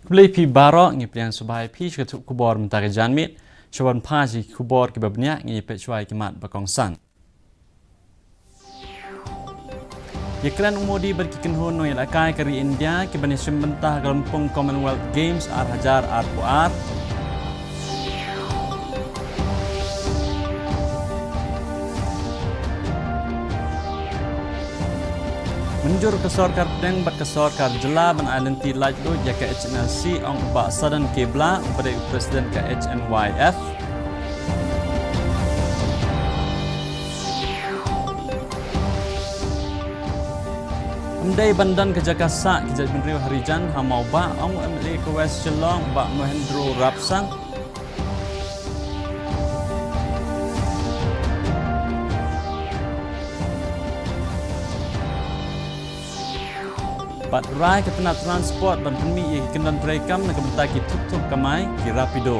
Kulai pi barok ngi pliang subai pi ketuk kubor mentaka janmit, shawan paji kubor ke babnya ngi pechuai kimat bakong san. Iklan umudi berkikin hono yang akai kari India ke bani simbentah galampung Commonwealth Games Ar-Hajar Ar-Puar. Menjur ke sorkar pedeng bat ke sorkar jela ban identity light do ya ke HNLC ong ba sadan kebla pada presiden ke HNYF. Mendai bandan ke Jakasa ke Jadminriu Harijan hamau ba ong MLA ke West Shillong ba Mahendro Rapsang. Bat rai ke tengah transport ban penmi yang kendan terekam nak mentaki tuk-tuk kamai ki rapido.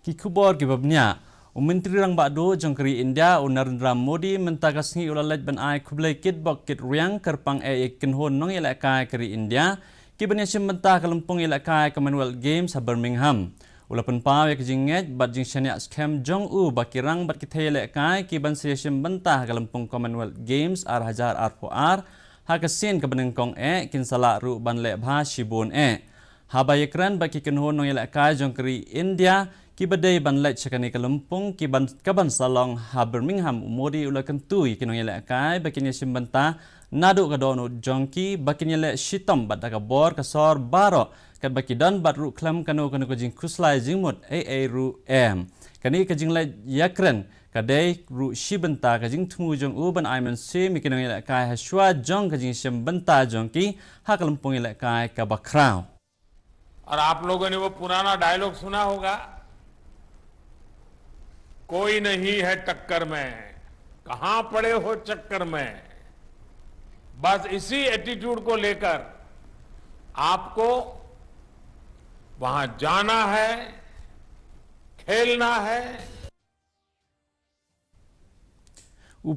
Ki kubor ki babnya, Menteri Rang Bakdo Jongkeri India Narendra Modi mentakasngi ulalaj ban ai kublai kit bok kit riang kerpang iken hon nong ilakai keri India ki baniasim mentah kalampung ilakai Commonwealth Games ha Birmingham. Ulapan pawe ke jinget bat jing syaniak scam jong bakirang bat kita ilakai ki ban siasim mentah kalampung Commonwealth Games Ar-Hajar Ar-Puar ha kesin ke benengkong kin salak ru ban lek bha shibon ha bayekran baki kenhon nong ilakai Jongkeri India ki badai ban lek cakani kalampung ki ban kaban salong ha Birmingham umodi ulakan tui kinong ilakai baki niasim mentah nadu kadono jongki baki nyelek shitom bat dakabor kasor baro kat baki dan bat ru klam kanu kajing kuslai jingmut ru kani kajing lai yakren kadai ru shibenta kajing tumu jong ban aiman se mikinong ilakai haswa jong kajing shimbenta jongki ha kalampung ilakai ka bakrao. और आप लोगों ने वो पुराना डायलॉग सुना होगा, कोई नहीं है टक्कर में, कहां पड़े हो चक्कर में। बस इसी एटीट्यूड को लेकर आपको वहां जाना है, खेलना है।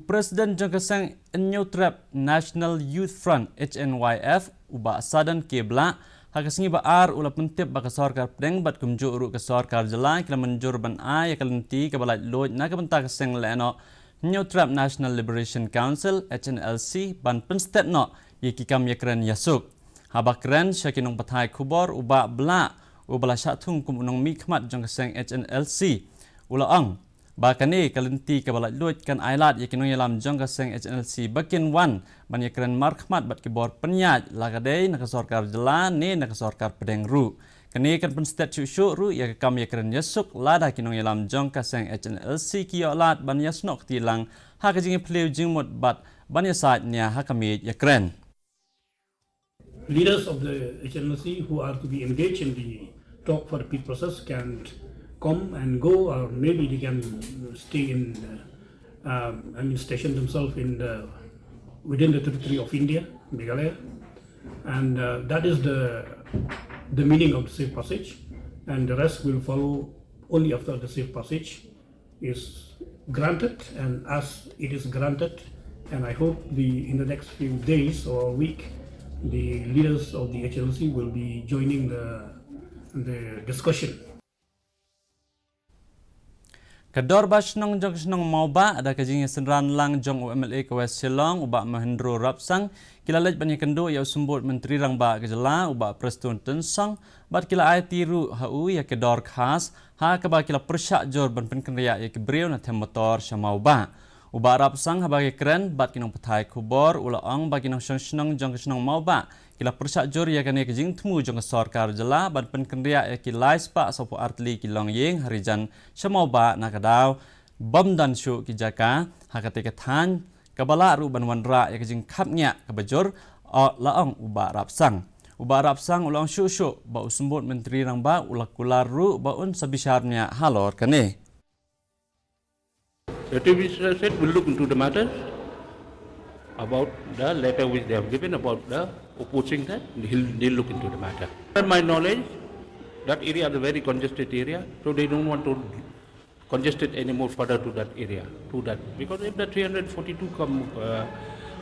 Presiden Jongkasang Nyutrap National Youth Front HNYF uba sadan kebla hakasingi baar ula pentip baka sorkar pedeng bat kumju uru ke sorkar jelai kila menjur ban ai kalenti ke balai loj na kabenta kaseng leno Nyutrap National Liberation Council HNLC ban penstet no yikikam yakren yasuk habakren syakinong pathai kubor uba bla ubala syatung kumunong mikmat Jongkasang HNLC ula ong bakani kalenti ke balai loj kan ailat yakinong yalam Jongkasang HNLC bakin wan ban yakren markhmat bat kibor penyaj lagadei nak sorkar jelan ne nak sorkar pedeng ru kani kan penstet syuk ru ya kam yakren yasuk lada kinong yalam Jongkasang HNLC kiolat ban yasnok tilang ha kajing pleu jingmut bat ban yasat nya ha kami yakren. Leaders of the HNLC who are to be engaged in the talk for peace process can come and go, or maybe they can stay in, station themselves in within the territory of India, Meghalaya, and that is the meaning of the safe passage, and the rest will follow only after the safe passage is granted, and as it is granted, and I hope in the next few days or week, the leaders of the HNLC will be joining the discussion. Kador basnong jong snong mauba ada kajing senran lang jong UMLA ke West Shillong uba Mahendro Rapsang kilalaj banyak kendo ya sumbut menteri rang ba kejela uba Preston Tensang bat kila ai tiru hau ya kedor khas ha ka ba kila persyak jor ban penkenria ya kebreu na them motor syamauba uba Rapsang ha bagi keren bat kinong pathai kubor ula ong bagi nong snong jong snong mauba kila persyak jor ya kane kajing temu jong sorkar jela ban penkenria ya kilai spa sopo artli kilong yeng harijan syamauba nakadaw bom dan syuk ki jaka hakate kethan kabala ru ban wanra ya kajing khapnya kabajor laong uba Rapsang ulang syuk ba usumbut menteri rang ba ulak kular ru ba un sabisarnya halor kane. The TV said will look into the matter about the letter which they have given about the opposing that. They'll look into the matter. In my knowledge, that area is a very congested area, so they don't want to congest it any more further to that area, because if the 342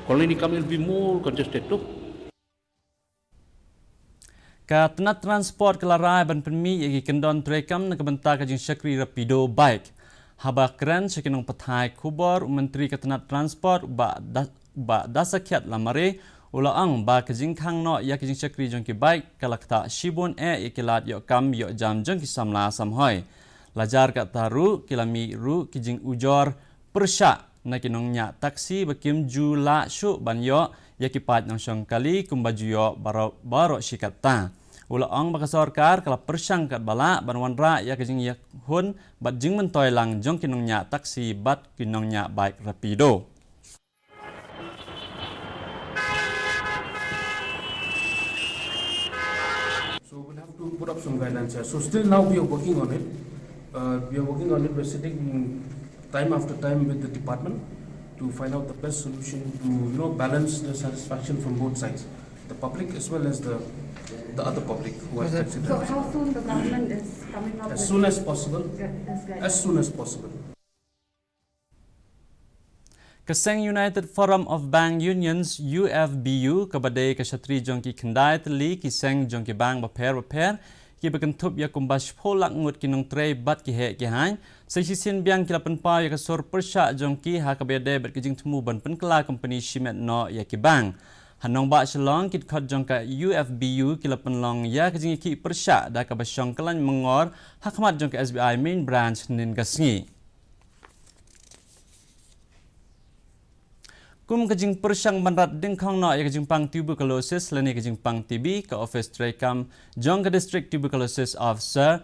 colony come, it will be more congested too. Katenat transport kelarai ban penmi yagi kendon trekam na kebentar kajing syakri rapido bike. Haba keren syakinong petai kubor Menteri Katenat Transport ba dasakyat lamare ulaang ba kajing kang no ya kajing syakri jong ki bike kalakta shibun ikilat yok kam yok jam jong ki samla samhoy. Lajar kat taru kilami ru kijing ujor persyak na kinongnya taksi bakim ju la syuk ban yok ya kipat nang syong kali kumbaju yok baro syikata. Ulaang baka sorkar kala persyang kat bala banwanra ya kajing ya hun bat jing mentoy lang jong kinongnya taksi bat kinongnya bike rapido. So we'll have to put up some guidelines here. So still now we are working on it. We're sitting time after time with the department to find out the best solution to balance the satisfaction from both sides, the public as well as the other public who are taxi So drivers. how soon the government is coming up As with soon as possible. this guideline? As soon as possible. Keseng United Forum of Bank Unions UFBU kabadai kasatri jongki kendai teli kiseng jongki bank baper ki bekentup ya kumbas polak ngut kinong tray bat ki he ki hain sesisin biang kilapan pa ya kasor persyak jongki ha kabadai bat kijing temu ban penkela company shimet no ya ki bank hanong ba shalong kit khot jongka UFBU kilapan long ya kijing ki persyak da kabasyong kelan mengor hakmat jongka SBI main branch nin gasngi. Kum kajing persyang manrat dengkong no ya kajing pang tuberculosis lani kajing pang TB ke office trekam jong ke district tuberculosis officer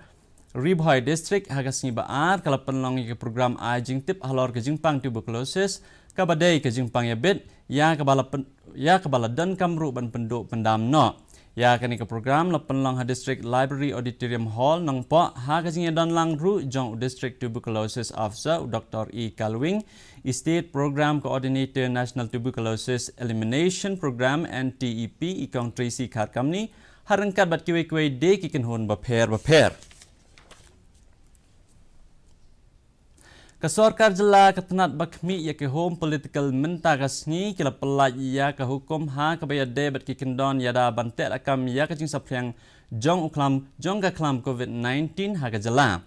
Ribhoi district hagas ni baar kala penlong ke program ajing tip halor kajing pang tuberculosis ka badai kajing pang ya bit ya kebala dan kamru ban penduk pendam no ya kani ke program la penlong ha district library auditorium hall nang po ha kajing dan lang ru jong district tuberculosis officer Dr. E Kalwing State Program Coordinator National Tuberculosis Elimination Program NTEP ikong Tracy Kharkamni harangkat bat kiwe de kikin hon baper. Kasorkar jela ketenat bakmi ya ke home political mentagasni kila pelaj ya ke hukum ha kabaya de bat kikin don yada bantek akam ya kajing sapriang jong uklam jong ka klam COVID-19 ha ka jela.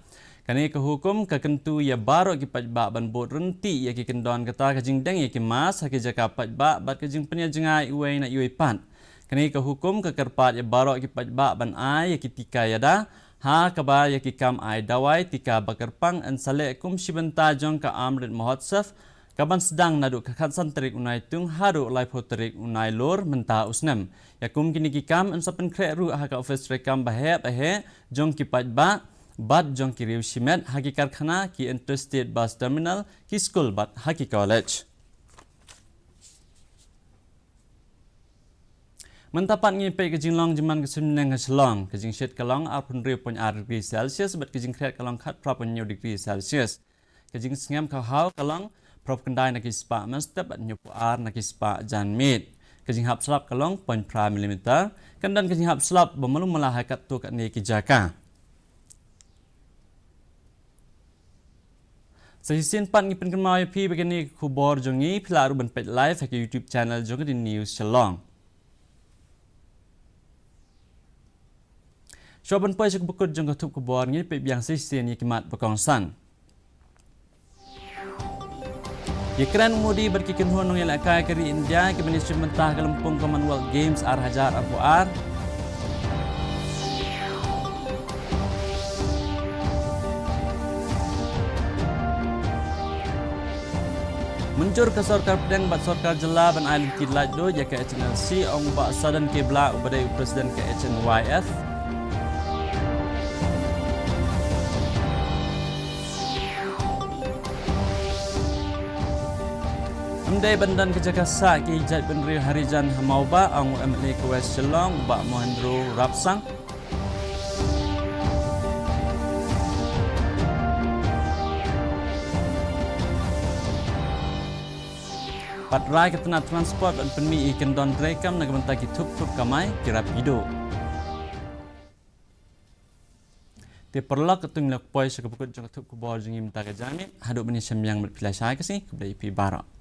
Kani ke hukum ke kentu ya baro ki pajba ban bot renti ya ki kendon kata kajing deng ya ki mas ha ki jaka pajba bat kajing penya jengai uai na uai pan. Kani ke hukum ke kerpat ya baro ki pajba ban ai ya ki tika ya da ha kaba ya ki kam ai dawai tika bakerpang an sale kum shibenta jong ka amrit mahotsaf kaban sedang nadu kakat santerik unai tung haru lai poterik unai lor menta usnem ya kum kini ki kam an sapen kre ru ha ka office rekam bahe jong ki pajba bat jong ki riu shimet haki karkhana ki interstate bus terminal ki school bat haki college. Mentapat ngipai kejing long jaman kesemneng keselong kejing syed kalong apun riu pun degree Celsius bat kejing kret kalong kat prapun degree Celsius kejing sengam kau hau kalong prap kendai nak ispa mestep bat nyupu nak ispa jan mit kejing hap selap kalong 0.5 mm kendan kejing hap selap bemelum melah hakat tu kat ni kijaka. Sehisin pan ngipen kemau pi begini kubor jongi pilaru ban pet live ke YouTube channel jongi di news Shalong. Shoban pai sekebukut jong ketup kubor ngi pe biang sehisin ye kimat bekongsan. Yekran mudi berkikin honong yang lakai keri India ke Malaysia mentah ke lempung Commonwealth Games Ar-Hajar Ar-Buar. Mencur ke sorkar pedang bat sorkar jela ban island kidlat do ya ke HNLC ong ba sadan ke bla ubadai presiden ke HNYF. Andai bandan ke Jakasa ke Ijat bin Rio Harijan Hamauba ong MLA ke West Shillong ba Mohendro Rapsang. Patrai ketenat transport dan penmi ikan don drekam nak mentaki tup kamai kira pido. Te perlak ketung lak poi sekepukut jang tup kubor jengi mentaka jamit haduk beni sembiang berpilah syai kesini keblai pi barak.